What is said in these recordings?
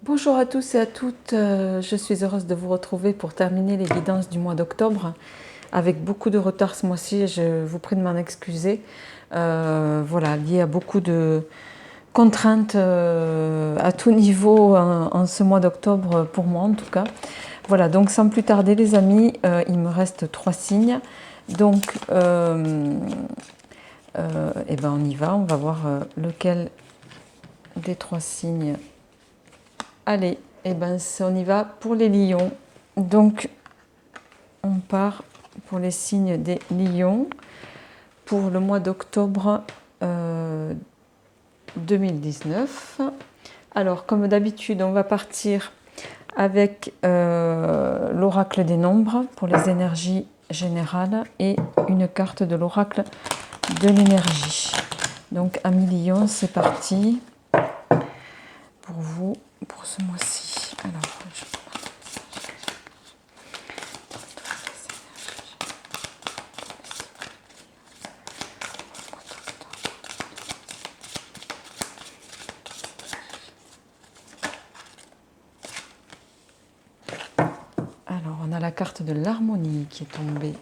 Bonjour à tous et à toutes, je suis heureuse de vous retrouver pour terminer les guidances du mois d'octobre. Avec beaucoup de retard ce mois-ci, je vous prie de m'en excuser. Voilà, lié à beaucoup de contraintes à tout niveau en ce mois d'octobre, pour moi en tout cas. Voilà, donc sans plus tarder les amis, il me reste 3 signes. Donc, eh ben on y va, on va voir lequel des 3 signes. Allez, et ben on y va pour les lions. Donc on part pour les signes des lions pour le mois d'octobre 2019. Alors comme d'habitude, on va partir avec l'oracle des nombres pour les énergies générales et une carte de l'oracle de l'énergie. Donc amis lions, c'est parti pour vous pour ce mois-ci. Alors, on a la carte de l'harmonie qui est tombée.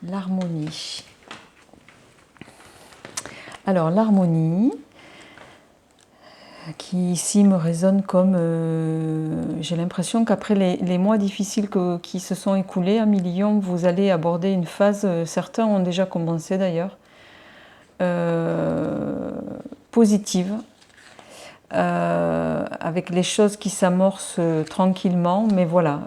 L'harmonie. Alors, l'harmonie, qui ici me résonne comme... j'ai l'impression qu'après les mois difficiles qui se sont écoulés, à Lion, vous allez aborder une phase, certains ont déjà commencé d'ailleurs, positive, avec les choses qui s'amorcent tranquillement, mais voilà,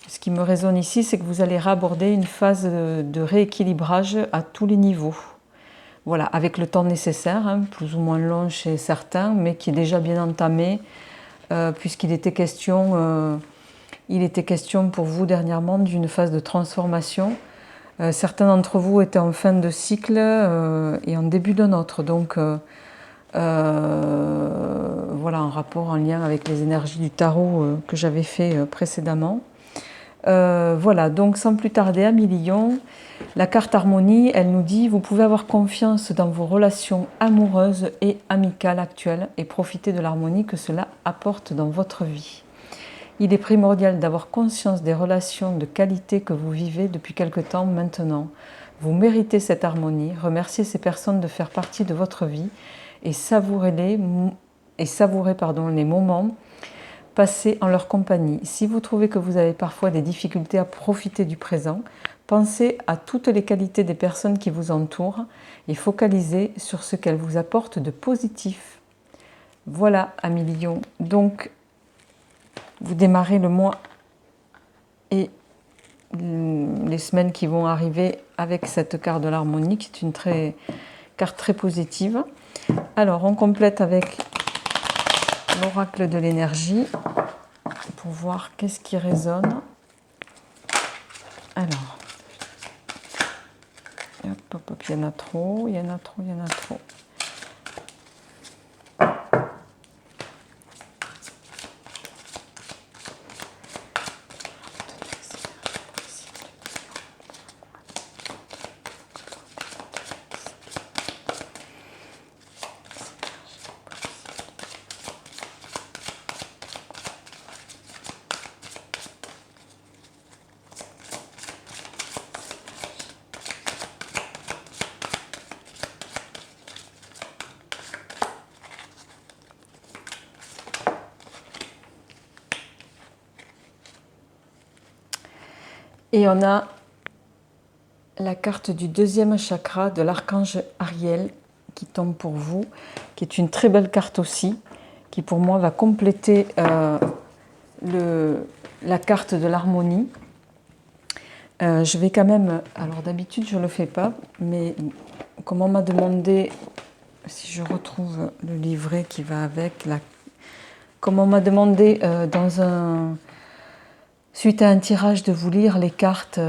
ce qui me résonne ici, c'est que vous allez aborder une phase de rééquilibrage à tous les niveaux. Voilà, avec le temps nécessaire, hein, plus ou moins long chez certains, mais qui est déjà bien entamé, puisqu'il était question pour vous dernièrement d'une phase de transformation. Certains d'entre vous étaient en fin de cycle et en début d'un autre, donc voilà, en rapport, en lien avec les énergies du tarot que j'avais fait précédemment. Voilà, donc sans plus tarder, amis lions, la carte harmonie, elle nous dit: vous pouvez avoir confiance dans vos relations amoureuses et amicales actuelles et profiter de l'harmonie que cela apporte dans votre vie. Il est primordial d'avoir conscience des relations de qualité que vous vivez depuis quelque temps maintenant. Vous méritez cette harmonie, remerciez ces personnes de faire partie de votre vie et savourez les moments passés en leur compagnie. Si vous trouvez que vous avez parfois des difficultés à profiter du présent, pensez à toutes les qualités des personnes qui vous entourent et focalisez sur ce qu'elles vous apportent de positif. Voilà, amis lions. Donc, vous démarrez le mois et les semaines qui vont arriver avec cette carte de l'harmonie, qui est une carte très positive. Alors, on complète avec l'oracle de l'énergie pour voir qu'est-ce qui résonne. Alors, hop, hop, hop, il y en a trop, il y en a trop, il y en a trop. Et on a la carte du deuxième chakra de l'archange Ariel qui tombe pour vous, qui est une très belle carte aussi, qui pour moi va compléter la carte de l'harmonie. Je vais quand même, alors d'habitude je ne le fais pas, mais comme on m'a demandé, si je retrouve le livret qui va avec, comme on m'a demandé suite à un tirage de vous lire les cartes,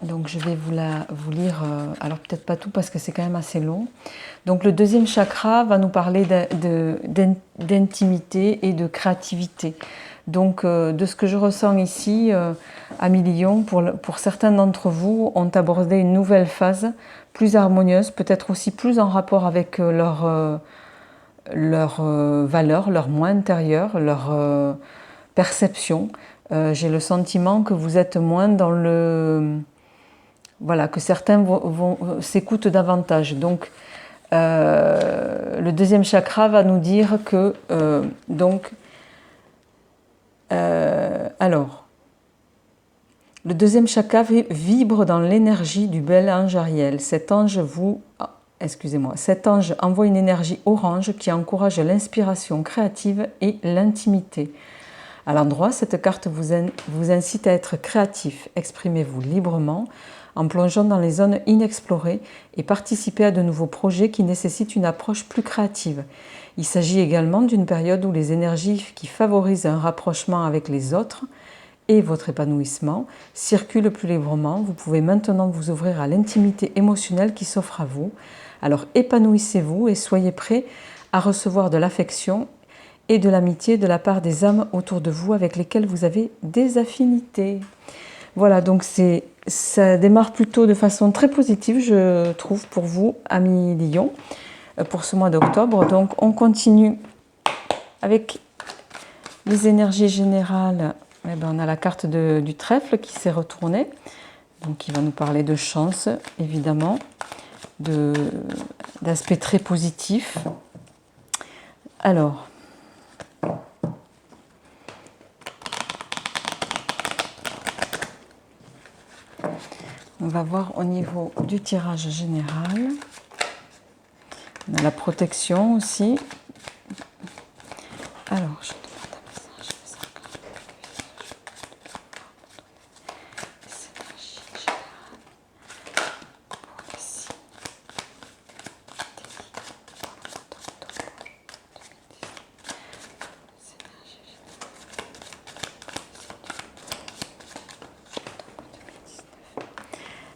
donc je vais vous lire, alors peut-être pas tout parce que c'est quand même assez long. Donc le deuxième chakra va nous parler d'intimité et de créativité. Donc de ce que je ressens ici, amis lions, pour certains d'entre vous, ont abordé une nouvelle phase plus harmonieuses, peut-être aussi plus en rapport avec leur valeur, leur moi intérieur, leur perception. J'ai le sentiment que vous êtes moins dans le... Voilà, que certains s'écoutent davantage. Donc, le deuxième chakra va nous dire que... alors, le deuxième chakra vibre dans l'énergie du bel ange Ariel. Cet ange envoie une énergie orange qui encourage l'inspiration créative et l'intimité. À l'endroit, cette carte vous incite à être créatif. Exprimez-vous librement en plongeant dans les zones inexplorées et participez à de nouveaux projets qui nécessitent une approche plus créative. Il s'agit également d'une période où les énergies qui favorisent un rapprochement avec les autres et votre épanouissement circulent plus librement. Vous pouvez maintenant vous ouvrir à l'intimité émotionnelle qui s'offre à vous. Alors épanouissez-vous et soyez prêts à recevoir de l'affection et de l'amitié de la part des âmes autour de vous avec lesquelles vous avez des affinités. Voilà, donc ça démarre plutôt de façon très positive, je trouve, pour vous, amis Lion, pour ce mois d'octobre. Donc on continue avec les énergies générales. Eh bien, on a la carte du trèfle qui s'est retournée, donc qui va nous parler de chance, évidemment, d'aspects très positifs. Alors, on va voir au niveau du tirage général. On a la protection aussi. Alors, je demande un message.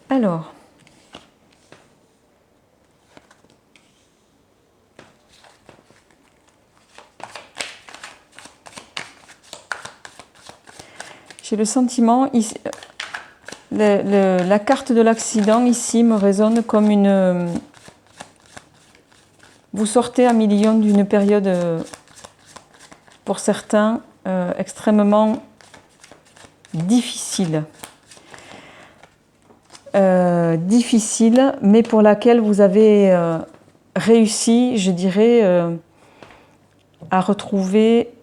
Alors, j'ai le sentiment, ici, la carte de l'accident ici me résonne comme une... Vous sortez à million d'une période, pour certains, extrêmement difficile. Difficile, mais pour laquelle vous avez réussi, je dirais, à retrouver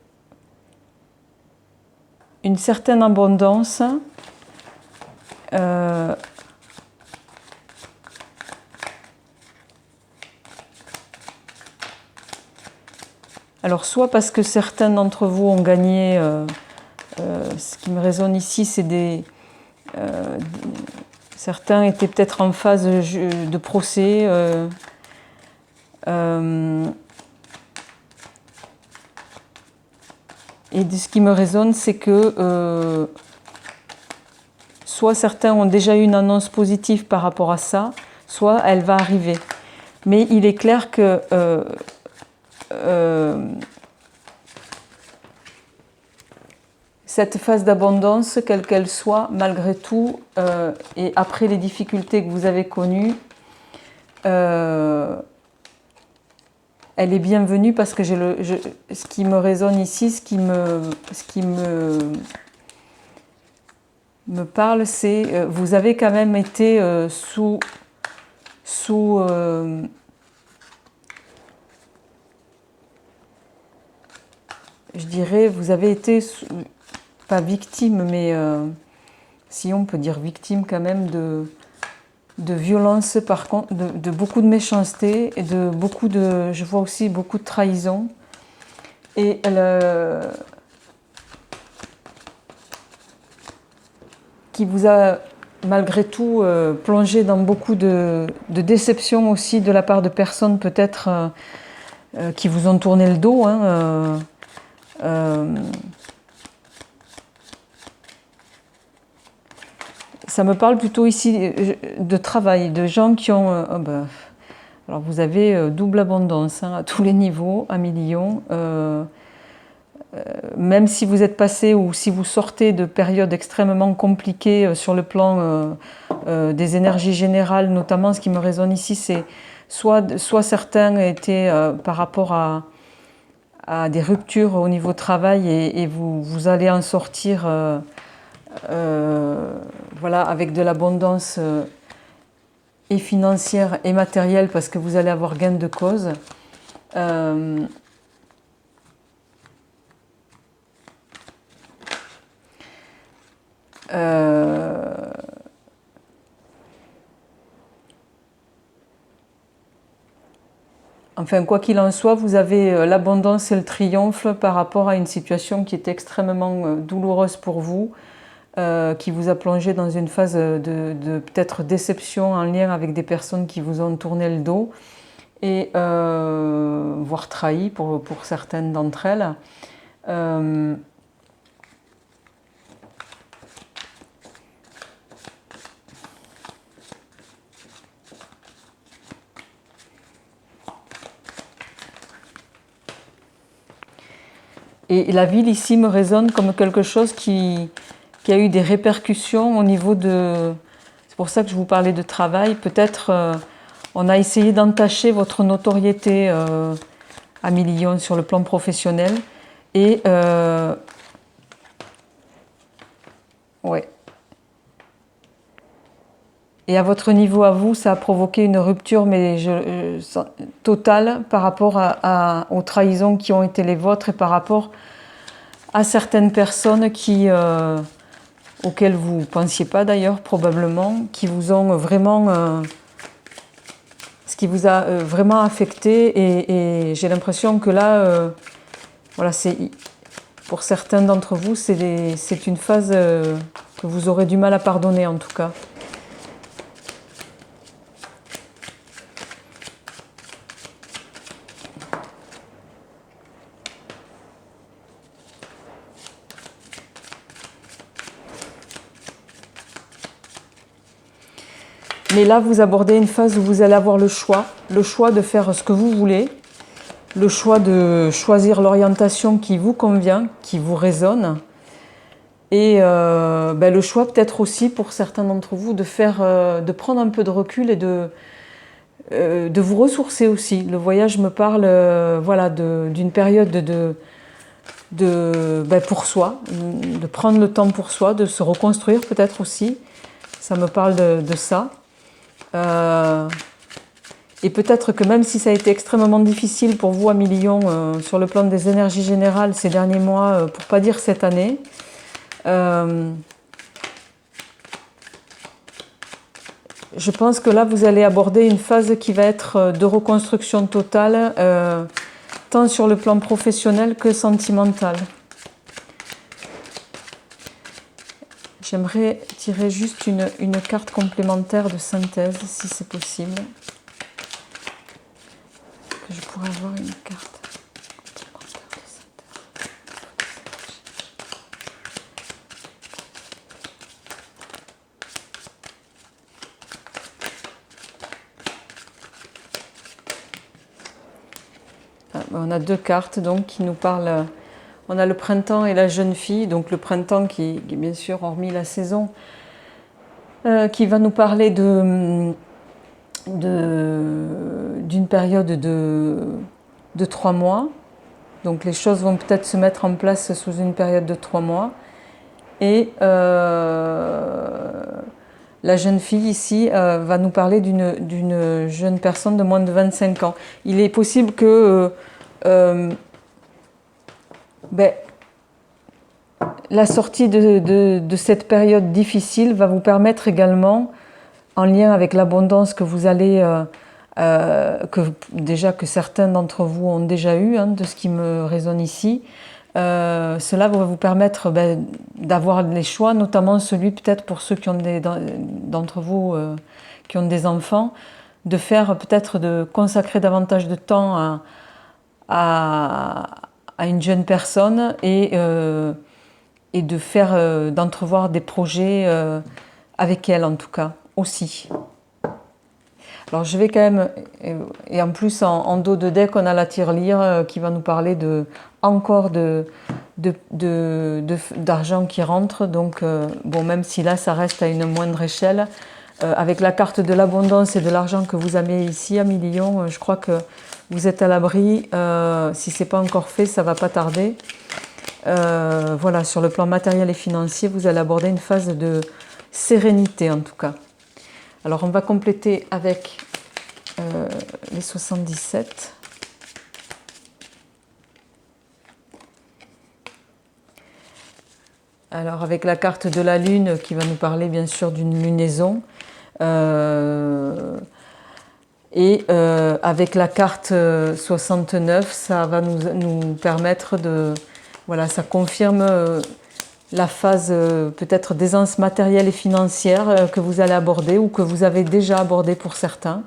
une certaine abondance, alors soit parce que certains d'entre vous ont gagné, ce qui me résonne ici, c'est certains étaient peut-être en phase de procès, et ce qui me résonne, c'est que soit certains ont déjà eu une annonce positive par rapport à ça, soit elle va arriver. Mais il est clair que cette phase d'abondance, quelle qu'elle soit, malgré tout, et après les difficultés que vous avez connues, elle est bienvenue parce que ce qui me résonne ici, ce qui me parle, c'est vous avez quand même été sous je dirais, vous avez été pas victime, mais si on peut dire victime quand même de violence, par contre, de beaucoup de méchanceté et de beaucoup de, je vois aussi beaucoup de trahison. Et qui vous a malgré tout plongé dans beaucoup de déceptions aussi de la part de personnes peut-être qui vous ont tourné le dos. Ça me parle plutôt ici de travail, de gens qui ont... alors vous avez double abondance à tous les niveaux, à millions. même si vous êtes passé ou si vous sortez de périodes extrêmement compliquées sur le plan des énergies générales, notamment ce qui me résonne ici, c'est soit certains étaient par rapport à des ruptures au niveau travail et vous allez en sortir voilà, avec de l'abondance et financière et matérielle parce que vous allez avoir gain de cause. Enfin, quoi qu'il en soit, vous avez l'abondance et le triomphe par rapport à une situation qui est extrêmement douloureuse pour vous, qui vous a plongé dans une phase de peut-être déception en lien avec des personnes qui vous ont tourné le dos et voire trahi pour certaines d'entre elles. Et la ville ici me résonne comme quelque chose qui a eu des répercussions au niveau de... C'est pour ça que je vous parlais de travail. Peut-être on a essayé d'entacher votre notoriété à millions sur le plan professionnel. Et ouais. Et à votre niveau à vous, ça a provoqué une rupture mais totale par rapport aux trahisons qui ont été les vôtres et par rapport à certaines personnes auxquelles vous ne pensiez pas d'ailleurs probablement, qui vous ont vraiment... ce qui vous a vraiment affecté et j'ai l'impression que là, voilà, pour certains d'entre vous, c'est une phase que vous aurez du mal à pardonner en tout cas. Mais là, vous abordez une phase où vous allez avoir le choix de faire ce que vous voulez, le choix de choisir l'orientation qui vous convient, qui vous résonne, et le choix peut-être aussi pour certains d'entre vous de prendre un peu de recul et de vous ressourcer aussi. Le voyage me parle voilà, d'une période pour soi, de prendre le temps pour soi, de se reconstruire peut-être aussi. Ça me parle de ça. Et peut-être que même si ça a été extrêmement difficile pour vous à millions sur le plan des énergies générales ces derniers mois, pour pas dire cette année, je pense que là vous allez aborder une phase qui va être de reconstruction totale, tant sur le plan professionnel que sentimental. J'aimerais tirer juste une carte complémentaire de synthèse, si c'est possible. Que je pourrais avoir une carte complémentaire de synthèse. On a deux cartes donc qui nous parlent. On a le printemps et la jeune fille, donc le printemps qui bien sûr, hormis la saison, qui va nous parler d'une période de 3 mois. Donc les choses vont peut-être se mettre en place sous une période de 3 mois. Et la jeune fille ici va nous parler d'une jeune personne de moins de 25 ans. Il est possible que la sortie de cette période difficile va vous permettre également, en lien avec l'abondance que vous allez, que certains d'entre vous ont déjà eu, hein, de ce qui me résonne ici, cela va vous permettre d'avoir les choix, notamment celui peut-être pour ceux qui ont d'entre vous qui ont des enfants, de faire peut-être de consacrer davantage de temps à une jeune personne et de faire d'entrevoir des projets avec elle en tout cas aussi. Alors je vais quand même, en plus en dos de deck on a la tirelire qui va nous parler encore de d'argent qui rentre. Donc, bon, même si là, ça reste à une moindre échelle, avec la carte de l'abondance et de l'argent que vous avez ici à 1000 lions, je crois que vous êtes à l'abri. Si ce n'est pas encore fait, ça ne va pas tarder. Voilà, sur le plan matériel et financier, vous allez aborder une phase de sérénité en tout cas. Alors, on va compléter avec les 77. Alors, avec la carte de la Lune qui va nous parler bien sûr d'une lunaison. Et avec la carte 69, ça va nous permettre de... Voilà, ça confirme la phase peut-être d'aisance matérielle et financière que vous allez aborder ou que vous avez déjà abordé pour certains.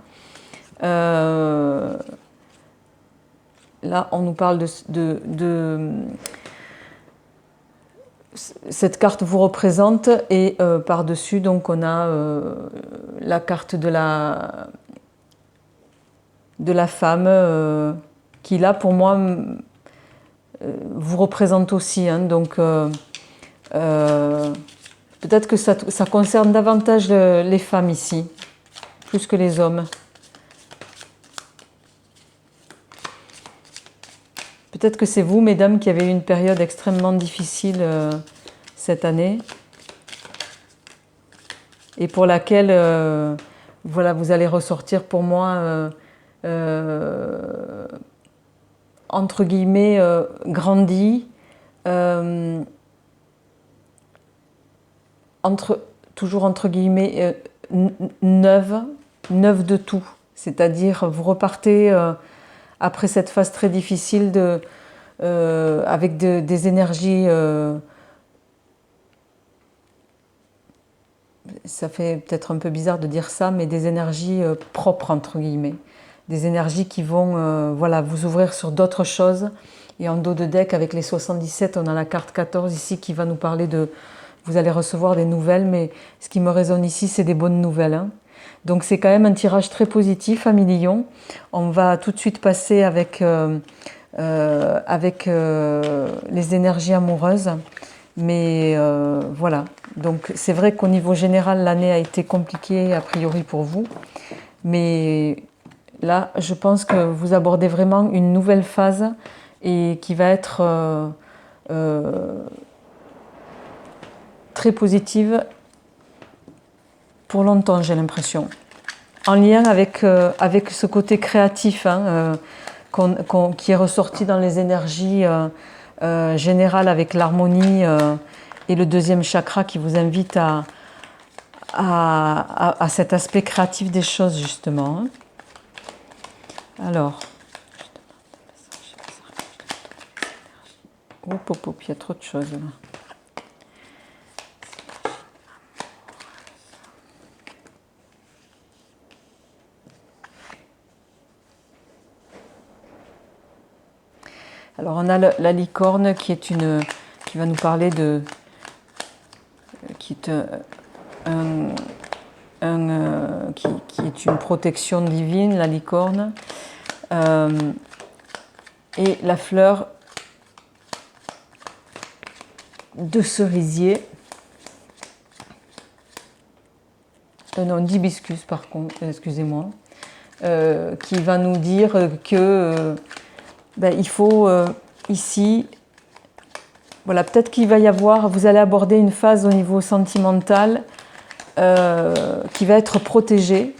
Là, on nous parle de cette carte vous représente et par-dessus, donc on a la carte de la femme qui là pour moi vous représente aussi, hein, donc peut-être que ça concerne davantage les femmes ici, plus que les hommes. Peut-être que c'est vous, mesdames, qui avez eu une période extrêmement difficile cette année et pour laquelle voilà, vous allez ressortir pour moi entre guillemets grandi, toujours entre guillemets neuve de tout, c'est-à-dire vous repartez après cette phase très difficile avec des énergies, ça fait peut-être un peu bizarre de dire ça, mais des énergies propres entre guillemets, des énergies qui vont voilà, vous ouvrir sur d'autres choses. Et en dos de deck avec les 77, on a la carte 14 ici qui va nous parler de... Vous allez recevoir des nouvelles, mais ce qui me résonne ici, c'est des bonnes nouvelles, hein. Donc c'est quand même un tirage très positif à 1000 lions. On va tout de suite passer avec les énergies amoureuses. Mais voilà, donc c'est vrai qu'au niveau général, l'année a été compliquée a priori pour vous. Mais là, je pense que vous abordez vraiment une nouvelle phase et qui va être très positive pour longtemps, j'ai l'impression. En lien avec ce côté créatif, hein, qui est ressorti dans les énergies générales avec l'harmonie et le deuxième chakra qui vous invite à cet aspect créatif des choses, justement. Alors, il y a trop de choses là. Alors on a la licorne qui va nous parler de... qui est une protection divine, la licorne. Et la fleur de cerisier. Non, d'hibiscus par contre, excusez-moi. Qui va nous dire que... il faut ici, voilà, peut-être qu'il va y avoir, vous allez aborder une phase au niveau sentimental qui va être protégée,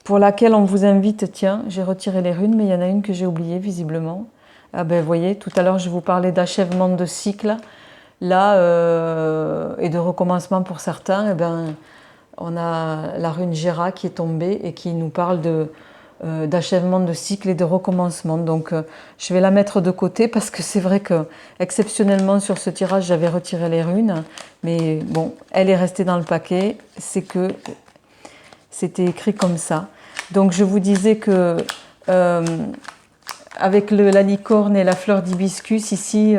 pour laquelle on vous invite, tiens, j'ai retiré les runes, mais il y en a une que j'ai oubliée visiblement. Ah ben, vous voyez, tout à l'heure je vous parlais d'achèvement de cycle, là, et de recommencement pour certains, on a la rune Gera qui est tombée et qui nous parle d'achèvement de cycle et de recommencement. Donc je vais la mettre de côté parce que c'est vrai que exceptionnellement sur ce tirage j'avais retiré les runes, mais bon, elle est restée dans le paquet, c'est que c'était écrit comme ça. Donc je vous disais que avec la licorne et la fleur d'hibiscus ici,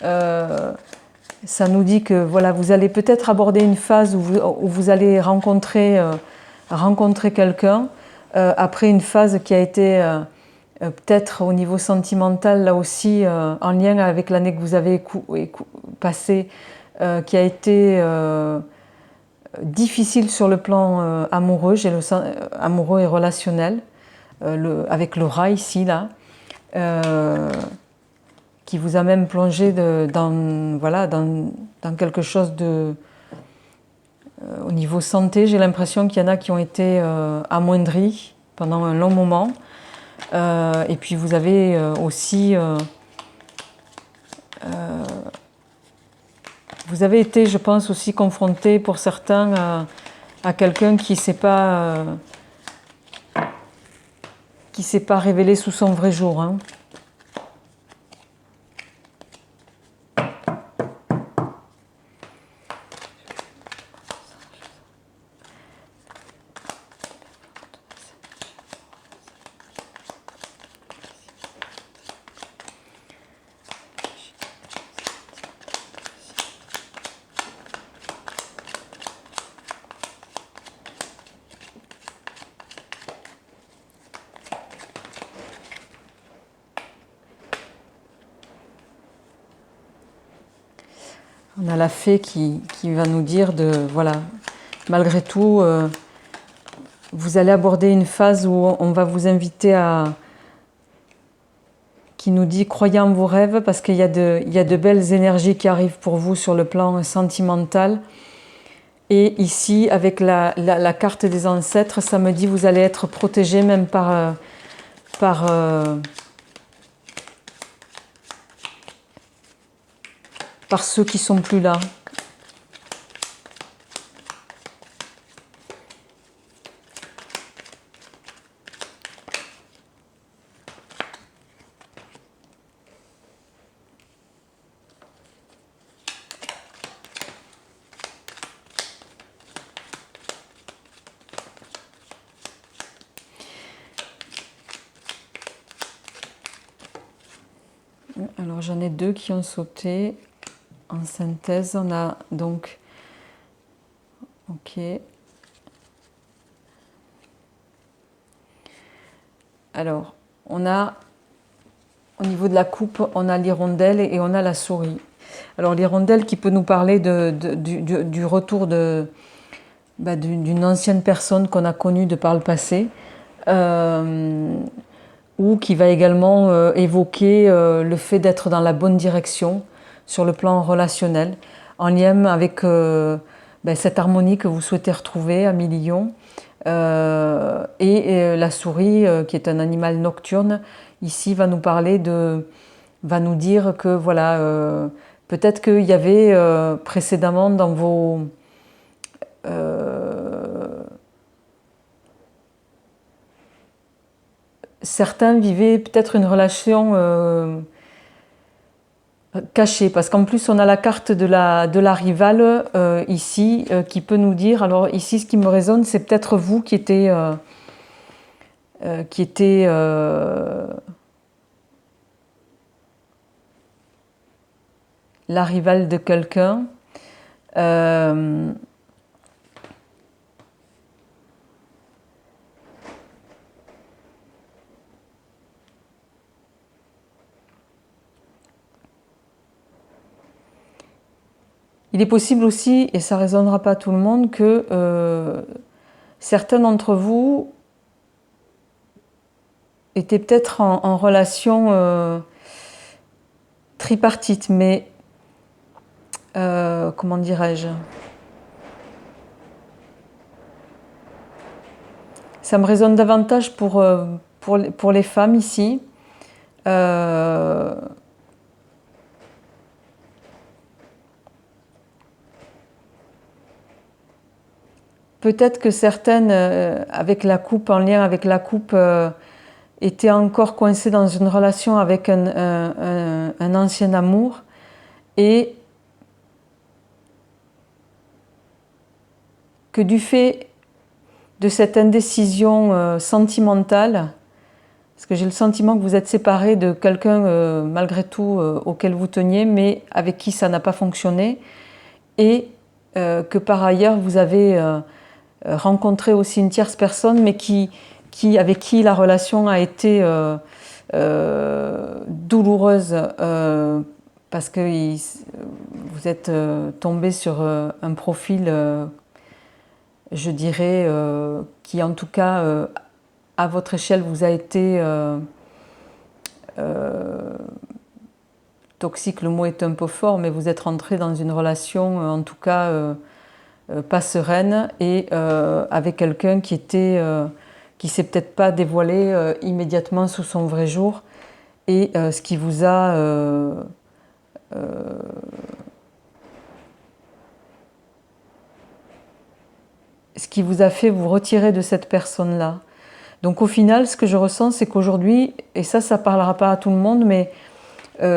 ça nous dit que voilà, vous allez peut-être aborder une phase où vous allez rencontrer quelqu'un après une phase qui a été peut-être au niveau sentimental, là aussi, en lien avec l'année que vous avez passée, qui a été difficile sur le plan amoureux, amoureux et relationnel, avec le rat ici, là, qui vous a même plongé voilà, dans quelque chose de... au niveau santé, j'ai l'impression qu'il y en a qui ont été amoindris pendant un long moment. Et puis vous avez aussi... vous avez été, je pense, aussi confronté pour certains à quelqu'un qui s'est pas révélé sous son vrai jour. Hein. On a la fée qui va nous dire voilà, malgré tout, vous allez aborder une phase où on va vous inviter qui nous dit croyez en vos rêves parce qu'il y a de belles énergies qui arrivent pour vous sur le plan sentimental. Et ici, avec la carte des ancêtres, ça me dit vous allez être protégé même par ceux qui sont plus là. Alors j'en ai deux qui ont sauté. En synthèse, on a donc... Ok. Alors, on a, au niveau de la coupe, on a l'hirondelle et on a la souris. Alors l'hirondelle qui peut nous parler du retour d'une ancienne personne qu'on a connue de par le passé, ou qui va également évoquer le fait d'être dans la bonne direction sur le plan relationnel, en lien avec cette harmonie que vous souhaitez retrouver à millions. Et la souris, qui est un animal nocturne, ici va nous parler va nous dire que voilà, peut-être qu'il y avait précédemment dans vos certains vivaient peut-être une relation cachée, parce qu'en plus on a la carte de la rivale ici qui peut nous dire, alors ici ce qui me résonne c'est peut-être vous qui étiez la rivale de quelqu'un. Il est possible aussi, et ça ne résonnera pas à tout le monde, que certains d'entre vous étaient peut-être en relation tripartite, mais comment dirais-je? Ça me résonne davantage pour les femmes ici. Peut-être que certaines, avec la coupe, en lien avec la coupe, étaient encore coincées dans une relation avec un ancien amour et que du fait de cette indécision sentimentale, parce que j'ai le sentiment que vous êtes séparés de quelqu'un malgré tout auquel vous teniez, mais avec qui ça n'a pas fonctionné, et que par ailleurs vous avez rencontré aussi une tierce personne, mais qui avec qui la relation a été douloureuse parce que vous êtes tombé sur un profil, je dirais, qui en tout cas, à votre échelle, vous a été toxique, le mot est un peu fort, mais vous êtes rentré dans une relation, en tout cas, pas sereine, et avec quelqu'un qui s'est peut-être pas dévoilé immédiatement sous son vrai jour, et ce qui vous a fait vous retirer de cette personne-là. Donc au final, ce que je ressens, c'est qu'aujourd'hui, et ça parlera pas à tout le monde, mais j'ai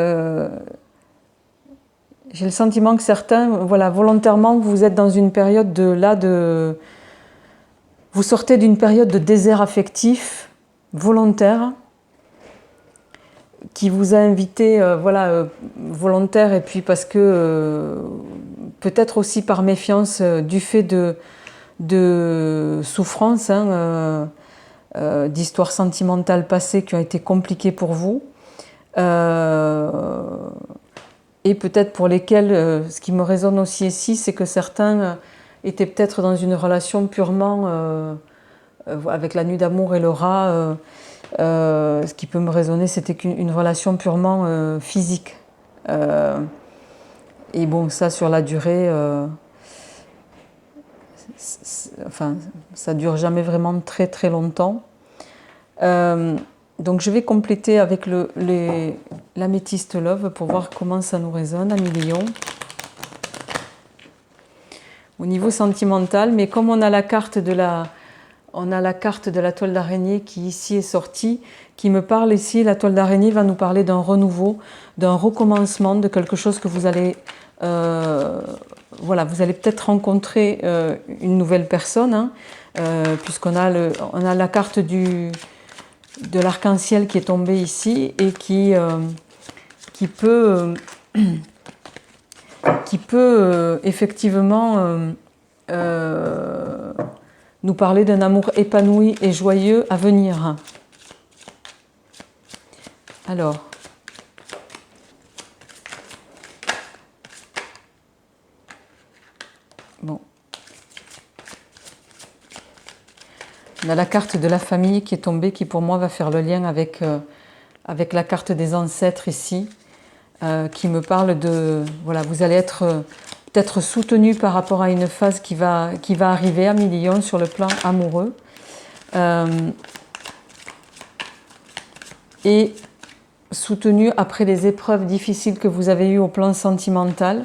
le sentiment que certains, voilà, volontairement, vous êtes dans une période vous sortez d'une période de désert affectif volontaire qui vous a invité, voilà, volontaire, et puis parce que peut-être aussi par méfiance du fait de souffrances, hein, d'histoires sentimentales passées qui ont été compliquées pour vous. Et peut-être pour lesquels, ce qui me résonne aussi ici, c'est que certains étaient peut-être dans une relation purement, avec la nuit d'amour et le rat, ce qui peut me résonner, c'était une relation purement physique. Et bon, ça sur la durée, enfin, ça dure jamais vraiment très très longtemps. Donc je vais compléter avec l'améthyste love pour voir comment ça nous résonne à millions. Au niveau sentimental, mais comme on a la carte de la toile d'araignée qui ici est sortie, qui me parle ici, la toile d'araignée va nous parler d'un renouveau, d'un recommencement, de quelque chose que vous allez, voilà, vous allez peut-être rencontrer une nouvelle personne, hein, puisqu'on a la carte de l'arc-en-ciel qui est tombé ici et qui peut effectivement nous parler d'un amour épanoui et joyeux à venir. Alors, bon. On a la carte de la famille qui est tombée, qui pour moi va faire le lien avec la carte des ancêtres ici, qui me parle de, voilà, vous allez être peut-être soutenu par rapport à une phase qui va arriver à millions sur le plan amoureux. Et soutenu après les épreuves difficiles que vous avez eues au plan sentimental.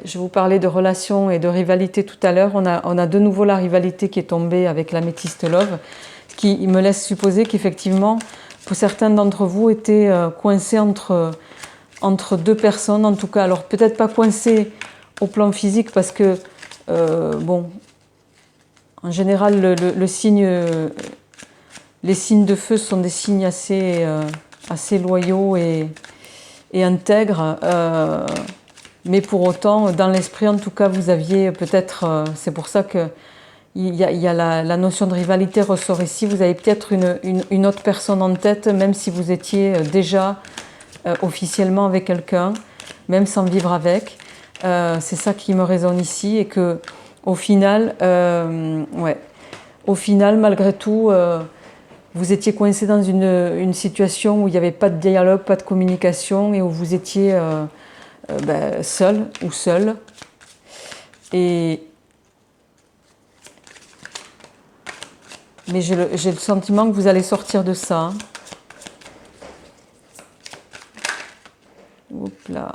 Je vous parlais de relations et de rivalité tout à l'heure. On a de nouveau la rivalité qui est tombée avec l'améthyste love, ce qui me laisse supposer qu'effectivement, pour certains d'entre vous, étaient coincés entre deux personnes, en tout cas. Alors peut-être pas coincés au plan physique, parce que, bon, en général, les signes de feu sont des signes assez loyaux et intègres. Mais pour autant, dans l'esprit, en tout cas, vous aviez peut-être, c'est pour ça que il y a la notion de rivalité ressort ici, vous avez peut-être une autre personne en tête, même si vous étiez déjà officiellement avec quelqu'un, même sans vivre avec. C'est ça qui me résonne ici, et que au final, malgré tout, vous étiez coincé dans une situation où il n'y avait pas de dialogue, pas de communication, et où vous étiez seul ou seul. Mais j'ai le sentiment que vous allez sortir de ça. Hein. Hop là.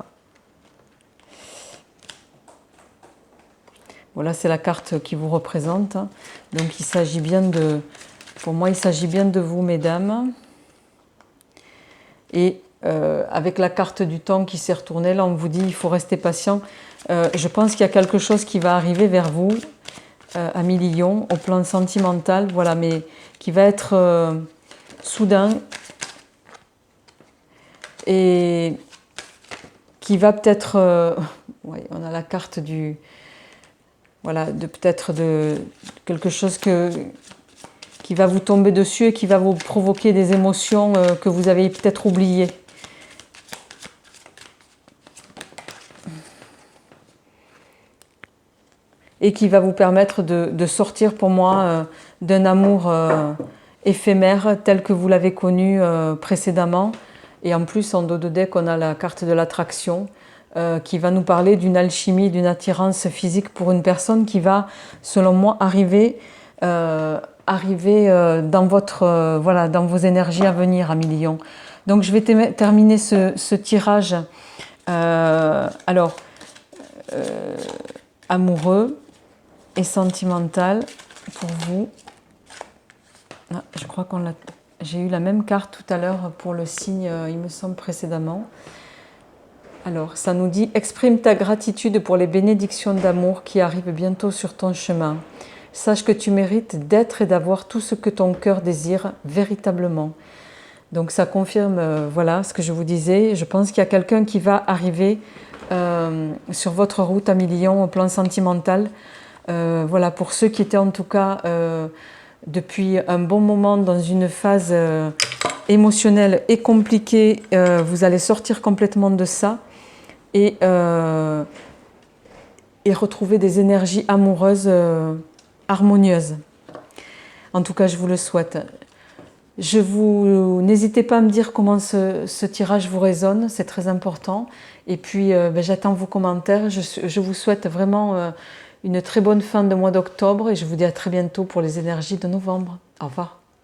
Voilà, c'est la carte qui vous représente. Donc il s'agit bien pour moi, il s'agit bien de vous, mesdames. Et avec la carte du temps qui s'est retournée, là on vous dit il faut rester patient. Je pense qu'il y a quelque chose qui va arriver vers vous à millions au plan sentimental, voilà, mais qui va être soudain et qui va peut-être, ouais, on a la carte voilà, de peut-être de quelque chose qui va vous tomber dessus et qui va vous provoquer des émotions que vous avez peut-être oubliées. Et qui va vous permettre de sortir pour moi d'un amour éphémère tel que vous l'avez connu précédemment. Et en plus, en dos de deck, on a la carte de l'attraction qui va nous parler d'une alchimie, d'une attirance physique pour une personne qui va, selon moi, arriver dans voilà, dans vos énergies à venir, Amis Lion. Donc, je vais terminer ce tirage. Amoureux et sentimental pour vous. Ah, je crois j'ai eu la même carte tout à l'heure pour le signe, il me semble, précédemment. Alors, ça nous dit « Exprime ta gratitude pour les bénédictions d'amour qui arrivent bientôt sur ton chemin. Sache que tu mérites d'être et d'avoir tout ce que ton cœur désire véritablement. » Donc, ça confirme voilà, ce que je vous disais. Je pense qu'il y a quelqu'un qui va arriver sur votre route, Amis Lion, au plan sentimental. Voilà, pour ceux qui étaient en tout cas depuis un bon moment dans une phase émotionnelle et compliquée, vous allez sortir complètement de ça et retrouver des énergies amoureuses harmonieuses. En tout cas, je vous le souhaite. N'hésitez pas à me dire comment ce tirage vous résonne, c'est très important. Et puis, j'attends vos commentaires. Je vous souhaite vraiment une très bonne fin de mois d'octobre et je vous dis à très bientôt pour les énergies de novembre. Au revoir.